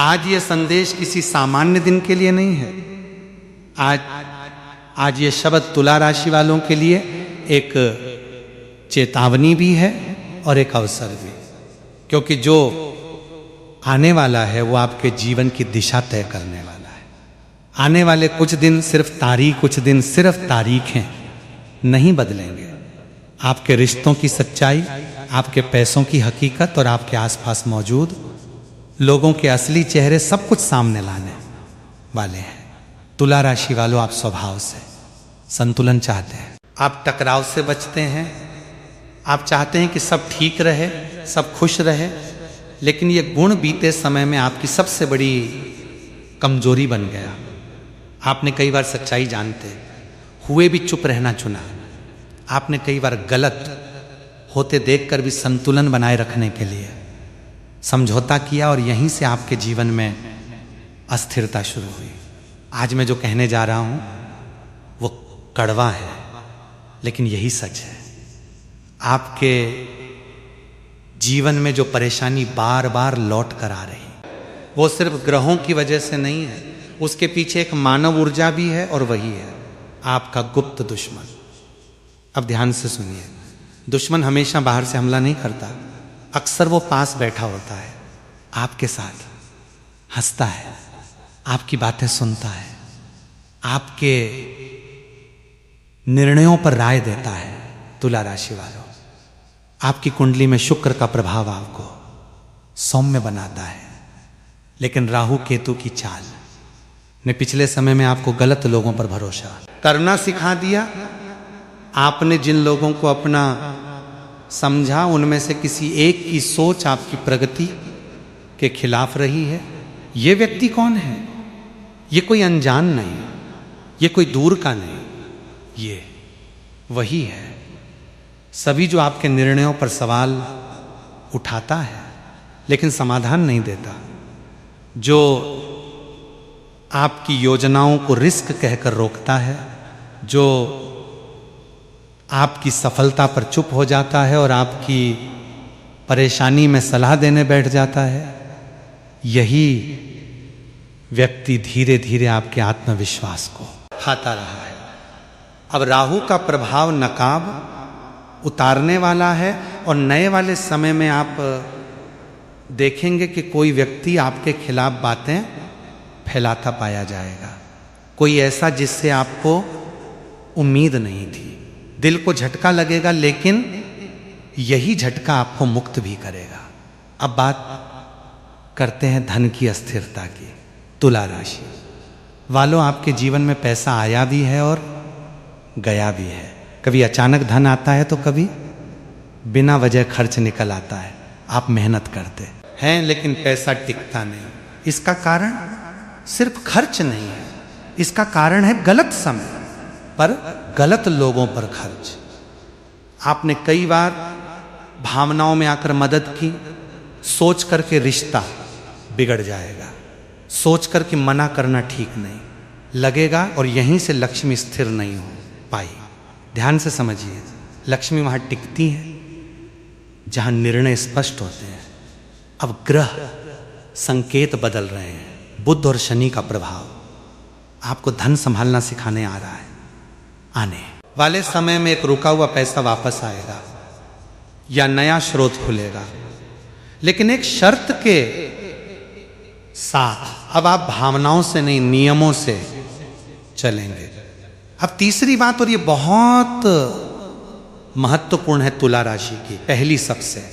आज ये संदेश किसी सामान्य दिन के लिए नहीं है। आज ये शब्द तुला राशि वालों के लिए एक चेतावनी भी है और एक अवसर भी, क्योंकि जो आने वाला है वो आपके जीवन की दिशा तय करने वाला है। आने वाले कुछ दिन सिर्फ तारीख हैं, नहीं बदलेंगे। आपके रिश्तों की सच्चाई, आपके पैसों की हकीकत और आपके आसपास मौजूद लोगों के असली चेहरे सब कुछ सामने लाने वाले हैं। तुला राशि वालों, आप स्वभाव से संतुलन चाहते हैं, आप टकराव से बचते हैं, आप चाहते हैं कि सब ठीक रहे, सब खुश रहे, लेकिन ये गुण बीते समय में आपकी सबसे बड़ी कमजोरी बन गया। आपने कई बार सच्चाई जानते हुए भी चुप रहना चुना। आपने कई बार गलत होते देखकर भी संतुलन बनाए रखने के लिए समझौता किया और यहीं से आपके जीवन में अस्थिरता शुरू हुई। आज मैं जो कहने जा रहा हूं वो कड़वा है, लेकिन यही सच है। आपके जीवन में जो परेशानी बार बार लौट कर आ रही, वो सिर्फ ग्रहों की वजह से नहीं है, उसके पीछे एक मानव ऊर्जा भी है, और वही है आपका गुप्त दुश्मन। अब ध्यान से सुनिए, दुश्मन हमेशा बाहर से हमला नहीं करता, अक्सर वो पास बैठा होता है, आपके साथ हंसता है, आपकी बातें सुनता है, आपके निर्णयों पर राय देता है। तुला राशि वालों, आपकी कुंडली में शुक्र का प्रभाव आपको सौम्य बनाता है, लेकिन राहु केतु की चाल ने पिछले समय में आपको गलत लोगों पर भरोसा करना सिखा दिया। आपने जिन लोगों को अपना समझा, उनमें से किसी एक की सोच आपकी प्रगति के खिलाफ रही है। ये व्यक्ति कौन है? ये कोई अनजान नहीं, ये कोई दूर का नहीं, ये वही है। सभी जो आपके निर्णयों पर सवाल उठाता है लेकिन समाधान नहीं देता, जो आपकी योजनाओं को रिस्क कहकर रोकता है, जो आपकी सफलता पर चुप हो जाता है और आपकी परेशानी में सलाह देने बैठ जाता है, यही व्यक्ति धीरे धीरे आपके आत्मविश्वास को खाता रहा है। अब राहु का प्रभाव नकाब उतारने वाला है, और नए वाले समय में आप देखेंगे कि कोई व्यक्ति आपके खिलाफ बातें फैलाता पाया जाएगा, कोई ऐसा जिससे आपको उम्मीद नहीं थी। दिल को झटका लगेगा, लेकिन यही झटका आपको मुक्त भी करेगा। अब बात करते हैं धन की अस्थिरता की। तुला राशि वालों, आपके जीवन में पैसा आया भी है और गया भी है। कभी अचानक धन आता है तो कभी बिना वजह खर्च निकल आता है। आप मेहनत करते हैं लेकिन पैसा टिकता नहीं। इसका कारण सिर्फ खर्च नहीं है, इसका कारण है गलत समय पर गलत लोगों पर खर्च। आपने कई बार भावनाओं में आकर मदद की, सोच करके रिश्ता बिगड़ जाएगा, सोच करके मना करना ठीक नहीं लगेगा, और यहीं से लक्ष्मी स्थिर नहीं हो पाई। ध्यान से समझिए, लक्ष्मी वहां टिकती है जहां निर्णय स्पष्ट होते हैं। अब ग्रह संकेत बदल रहे हैं, बुध और शनि का प्रभाव आपको धन संभालना सिखाने आ रहा है। आने वाले समय में एक रुका हुआ पैसा वापस आएगा या नया स्रोत खुलेगा, लेकिन एक शर्त के साथ। अब आप भावनाओं से नहीं, नियमों से चलेंगे। अब तीसरी बात, और ये बहुत महत्वपूर्ण है तुला राशि की, पहली सबसे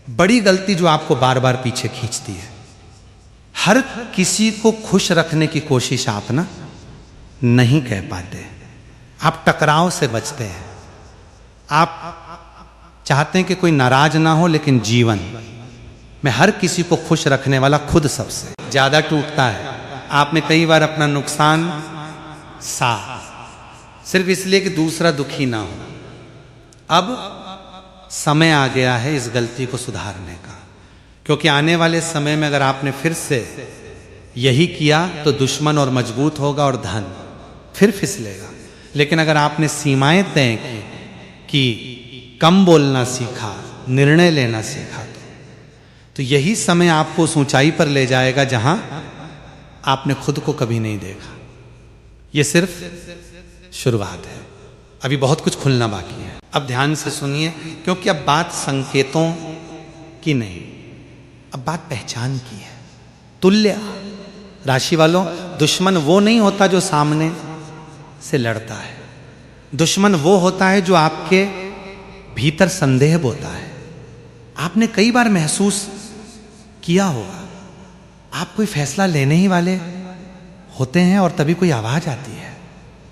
बड़ी गलती जो आपको बार बार पीछे खींचती है। हर किसी को खुश रखने की कोशिश आप ना नहीं कह पाते, आप टकराव से बचते हैं। आप चाहते हैं कि कोई नाराज ना हो, लेकिन जीवन में हर किसी को खुश रखने वाला खुद सबसे ज्यादा टूटता है। आपने कई बार अपना नुकसान सहा सिर्फ इसलिए कि दूसरा दुखी ना हो। अब समय आ गया है इस गलती को सुधारने का, क्योंकि आने वाले समय में अगर आपने फिर से यही किया तो दुश्मन और मजबूत होगा और धन फिर फिसलेगा। लेकिन अगर आपने सीमाएं तय की, कम बोलना सीखा, निर्णय लेना सीखा, तो यही समय आपको उस ऊंचाई पर ले जाएगा जहां आपने खुद को कभी नहीं देखा। ये सिर्फ शुरुआत है, अभी बहुत कुछ खुलना बाकी है। अब ध्यान से सुनिए, क्योंकि अब बात संकेतों की नहीं, अब बात पहचान की है। तुल्य राशि वालों, दुश्मन वो नहीं होता जो सामने से लड़ता है, दुश्मन वो होता है जो आपके भीतर संदेह बोता है। आपने कई बार महसूस किया होगा, आप कोई फैसला लेने ही वाले होते हैं और तभी कोई आवाज आती है,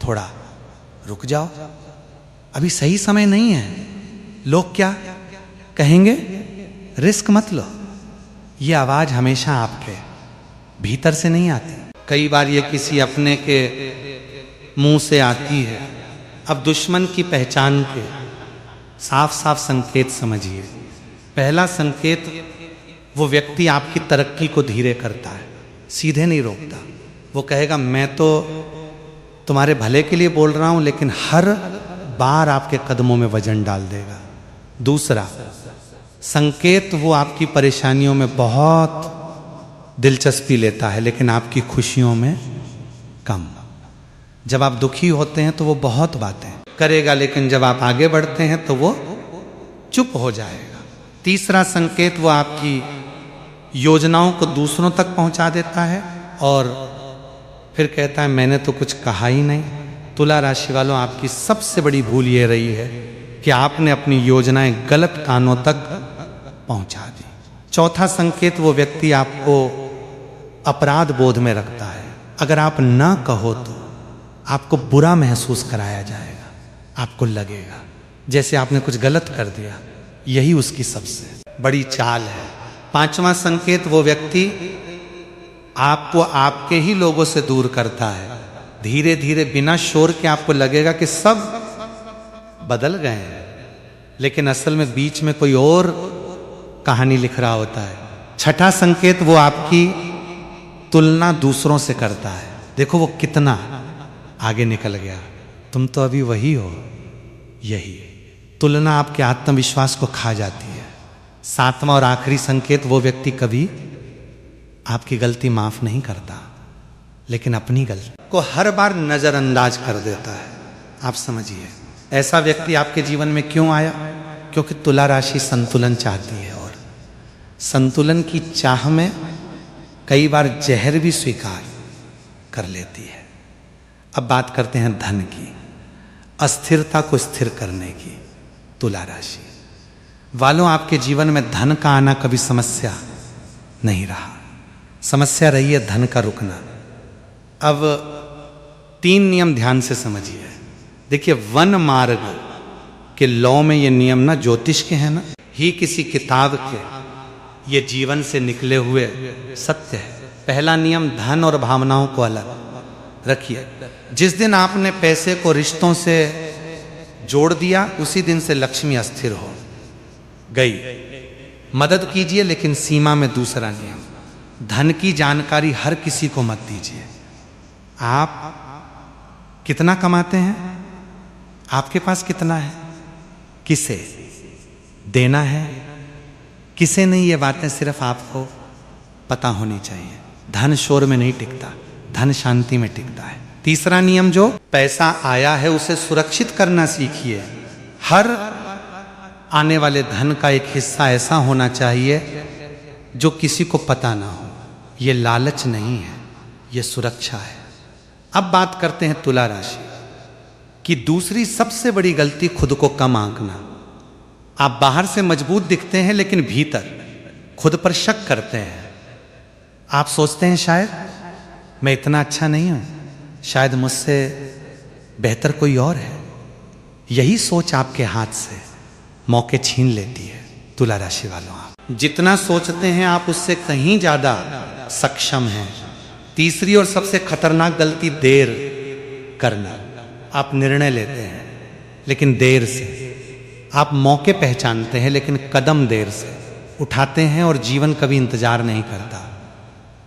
थोड़ा रुक जाओ, अभी सही समय नहीं है। लोग क्या कहेंगे, रिस्क मत लो। ये आवाज हमेशा आपके भीतर से नहीं आती, कई बार ये किसी अपने के मुंह से आती है। अब दुश्मन की पहचान के साफ साफ संकेत समझिए। पहला संकेत, वो व्यक्ति आपकी तरक्की को धीरे करता है, सीधे नहीं रोकता। वो कहेगा मैं तो तुम्हारे भले के लिए बोल रहा हूं, लेकिन हर बार आपके कदमों में वजन डाल देगा। दूसरा संकेत, वो आपकी परेशानियों में बहुत दिलचस्पी लेता है लेकिन आपकी खुशियों में कम। जब आप दुखी होते हैं तो वो बहुत बातें करेगा, लेकिन जब आप आगे बढ़ते हैं तो वो चुप हो जाएगा। तीसरा संकेत, वो आपकी योजनाओं को दूसरों तक पहुंचा देता है और फिर कहता है मैंने तो कुछ कहा ही नहीं। तुला राशि वालों, आपकी सबसे बड़ी भूल ये रही है कि आपने अपनी योजनाएं गलत कानों तक पहुंचा दी। चौथा संकेत, वो व्यक्ति आपको अपराध बोध में रखता है। अगर आप ना कहो तो आपको बुरा महसूस कराया जाएगा, आपको लगेगा जैसे आपने कुछ गलत कर दिया। यही उसकी सबसे बड़ी चाल है। पांचवा संकेत, वो व्यक्ति आपको आपके ही लोगों से दूर करता है। धीरे धीरे बिना शोर के आपको लगेगा कि सब बदल गए हैं, लेकिन असल में बीच में कोई और कहानी लिख रहा होता है। छठा संकेत, वो आपकी तुलना दूसरों से करता है। देखो वो कितना आगे निकल गया, तुम तो अभी वही हो। यही तुलना आपके आत्मविश्वास को खा जाती है। सातवां और आखिरी संकेत, वो व्यक्ति कभी आपकी गलती माफ नहीं करता, लेकिन अपनी गलती को हर बार नजरअंदाज कर देता है। आप समझिए ऐसा व्यक्ति आपके जीवन में क्यों आया? क्योंकि तुला राशि संतुलन चाहती है और संतुलन की चाह में कई बार जहर भी स्वीकार कर लेती है। अब बात करते हैं धन की, अस्थिरता को स्थिर करने की। तुला राशि वालों, आपके जीवन में धन का आना कभी समस्या नहीं रहा, समस्या रही है धन का रुकना। अब 3 नियम ध्यान से समझिए। देखिए, वन मार्ग के लॉ में ये नियम ना ज्योतिष के हैं ना ही किसी किताब के, ये जीवन से निकले हुए सत्य है। पहला नियम, धन और भावनाओं को अलग रखिए। जिस दिन आपने पैसे को रिश्तों से जोड़ दिया, उसी दिन से लक्ष्मी अस्थिर हो गई। मदद कीजिए लेकिन सीमा में। दूसरा नियम, धन की जानकारी हर किसी को मत दीजिए। आप कितना कमाते हैं, आपके पास कितना है, किसे देना है, किसे नहीं, ये बातें सिर्फ आपको पता होनी चाहिए। धन शोर में नहीं टिकता, धन शांति में टिकता है। तीसरा नियम, जो पैसा आया है उसे सुरक्षित करना सीखिए। हर आने वाले धन का एक हिस्सा ऐसा होना चाहिए जो किसी को पता ना हो। ये लालच नहीं है, ये सुरक्षा है। अब बात करते हैं तुला राशि की दूसरी सबसे बड़ी गलती, खुद को कम आंकना। आप बाहर से मजबूत दिखते हैं लेकिन भीतर खुद पर शक करते हैं। आप सोचते हैं शायद मैं इतना अच्छा नहीं हूं, शायद मुझसे बेहतर कोई और है। यही सोच आपके हाथ से मौके छीन लेती है। तुला राशि वालों, आप जितना सोचते हैं आप उससे कहीं ज्यादा सक्षम हैं। तीसरी और सबसे खतरनाक गलती, देर करना। आप निर्णय लेते हैं लेकिन देर से, आप मौके पहचानते हैं लेकिन कदम देर से उठाते हैं और जीवन कभी इंतजार नहीं करता।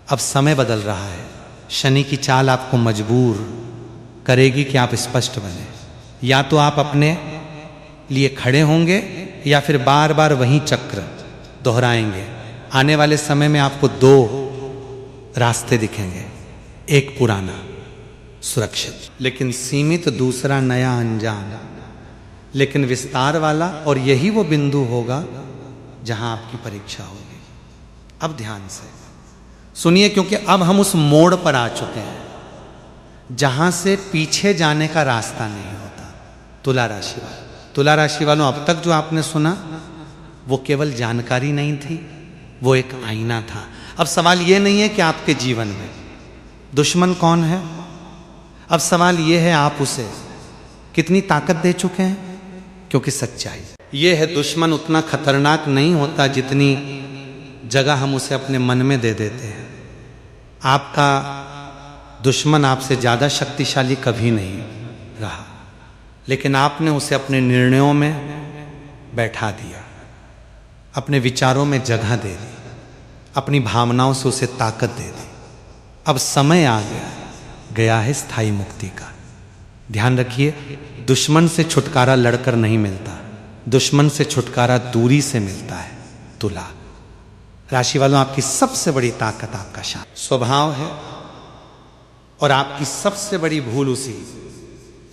अब समय बदल रहा है, शनि की चाल आपको मजबूर करेगी कि आप स्पष्ट बने। या तो आप अपने लिए खड़े होंगे या फिर बार बार वही चक्र दोहराएंगे। आने वाले समय में आपको दो रास्ते दिखेंगे, एक पुराना सुरक्षित लेकिन सीमित, दूसरा नया अनजान लेकिन विस्तार वाला, और यही वो बिंदु होगा जहां आपकी परीक्षा होगी। अब ध्यान से सुनिए, क्योंकि अब हम उस मोड़ पर आ चुके हैं जहां से पीछे जाने का रास्ता नहीं होता। तुला राशि वालों, तुला राशि वालों, अब तक जो आपने सुना वो केवल जानकारी नहीं थी, वो एक आईना था। अब सवाल ये नहीं है कि आपके जीवन में दुश्मन कौन है, अब सवाल ये है आप उसे कितनी ताकत दे चुके हैं। क्योंकि सच्चाई ये है, दुश्मन उतना खतरनाक नहीं होता जितनी जगह हम उसे अपने मन में दे देते हैं। आपका दुश्मन आपसे ज़्यादा शक्तिशाली कभी नहीं रहा, लेकिन आपने उसे अपने निर्णयों में बैठा दिया, अपने विचारों में जगह दे दी, अपनी भावनाओं से उसे ताकत दे दी। अब समय आ गया है स्थायी मुक्ति का। ध्यान रखिए, दुश्मन से छुटकारा लड़कर नहीं मिलता, दुश्मन से छुटकारा दूरी से मिलता है। तुला राशि वालों, आपकी सबसे बड़ी ताकत आपका शांत स्वभाव है, और आपकी सबसे बड़ी भूल उसी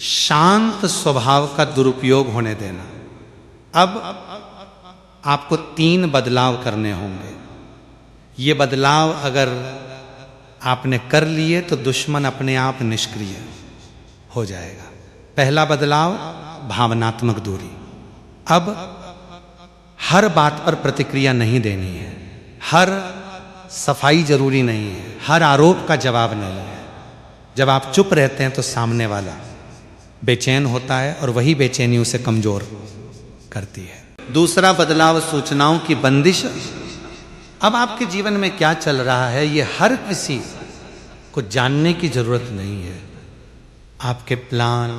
शांत स्वभाव का दुरुपयोग होने देना। अब आपको 3 बदलाव करने होंगे। ये बदलाव अगर आपने कर लिए तो दुश्मन अपने आप निष्क्रिय हो जाएगा। पहला बदलाव, भावनात्मक दूरी। अब हर बात पर प्रतिक्रिया नहीं देनी है, हर सफाई जरूरी नहीं है, हर आरोप का जवाब नहीं है। जब आप चुप रहते हैं तो सामने वाला बेचैन होता है, और वही बेचैनी उसे कमजोर करती है। दूसरा बदलाव, सूचनाओं की बंदिश। अब आपके जीवन में क्या चल रहा है ये हर किसी को जानने की जरूरत नहीं है। आपके प्लान,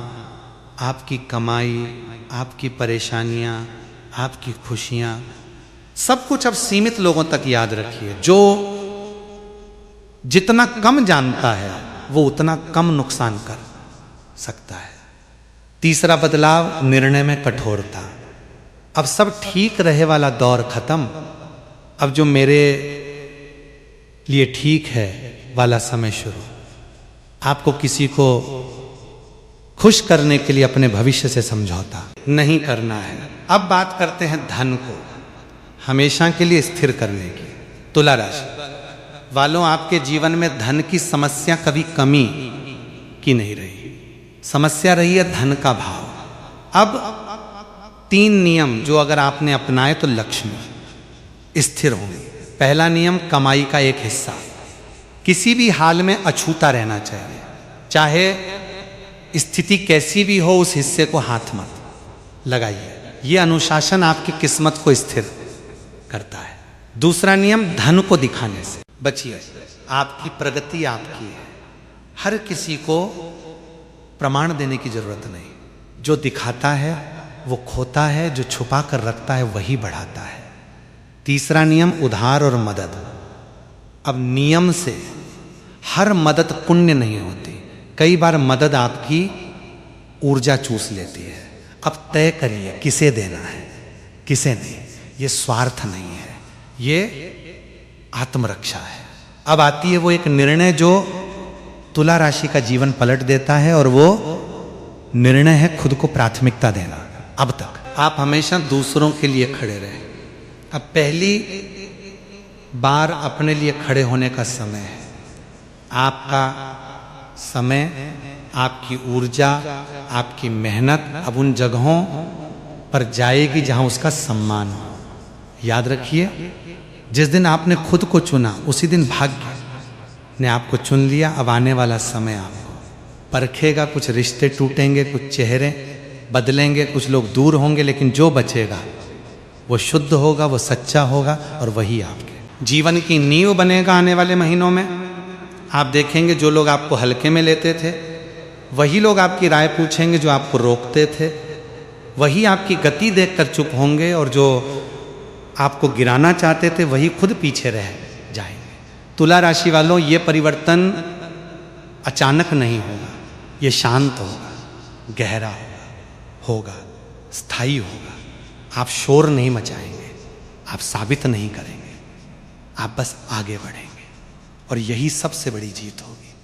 आपकी कमाई, आपकी परेशानियां, आपकी खुशियां, सब कुछ अब सीमित लोगों तक याद रखिए। जो जितना कम जानता है वो उतना कम नुकसान कर सकता है। तीसरा बदलाव, निर्णय में कठोरता। अब सब ठीक रहे वाला दौर खत्म, अब जो मेरे लिए ठीक है वाला समय शुरू। आपको किसी को खुश करने के लिए अपने भविष्य से समझौता नहीं करना है। अब बात करते हैं धन को हमेशा के लिए स्थिर करने की। तुला राशि वालों, आपके जीवन में धन की समस्या कभी कमी की नहीं रही, समस्या रही है धन का भाव। अब 3 नियम जो अगर आपने अपनाए तो लक्ष्मी स्थिर होंगी। पहला नियम, कमाई का एक हिस्सा किसी भी हाल में अछूता रहना चाहिए, चाहे स्थिति कैसी भी हो, उस हिस्से को हाथ मत लगाइए। यह अनुशासन आपकी किस्मत को स्थिर करता है। दूसरा नियम, धन को दिखाने से बचिए। आपकी प्रगति आपकी है, हर किसी को प्रमाण देने की जरूरत नहीं। जो दिखाता है वो खोता है, जो छुपा कर रखता है वही बढ़ाता है। तीसरा नियम, उधार और मदद। अब नियम से हर मदद पुण्य नहीं होती, कई बार मदद आपकी ऊर्जा चूस लेती है। अब तय करिए किसे देना है किसे नहीं। ये स्वार्थ नहीं है, ये आत्मरक्षा है। अब आती है वो एक निर्णय जो तुला राशि का जीवन पलट देता है, और वो निर्णय है खुद को प्राथमिकता देना। अब तक आप हमेशा दूसरों के लिए खड़े रहे, अब पहली बार अपने लिए खड़े होने का समय है। आपका समय, आपकी ऊर्जा, आपकी मेहनत अब उन जगहों पर जाएगी जहां उसका सम्मान हो। याद रखिए, जिस दिन आपने खुद को चुना उसी दिन भाग्य ने आपको चुन लिया। अब आने वाला समय आपको परखेगा, कुछ रिश्ते टूटेंगे, कुछ चेहरे बदलेंगे, कुछ लोग दूर होंगे, लेकिन जो बचेगा वो शुद्ध होगा, वो सच्चा होगा, और वही आपके जीवन की नींव बनेगा। आने वाले महीनों में आप देखेंगे जो लोग आपको हल्के में लेते थे वही लोग आपकी राय पूछेंगे, जो आपको रोकते थे वही आपकी गति देखकर चुप होंगे, और जो आपको गिराना चाहते थे वही खुद पीछे रह जाएंगे। तुला राशि वालों, ये परिवर्तन अचानक नहीं होगा, ये शांत होगा, गहरा होगा, स्थायी होगा। आप शोर नहीं मचाएंगे, आप साबित नहीं करेंगे, आप बस आगे बढ़ेंगे और यही सबसे बड़ी जीत होगी।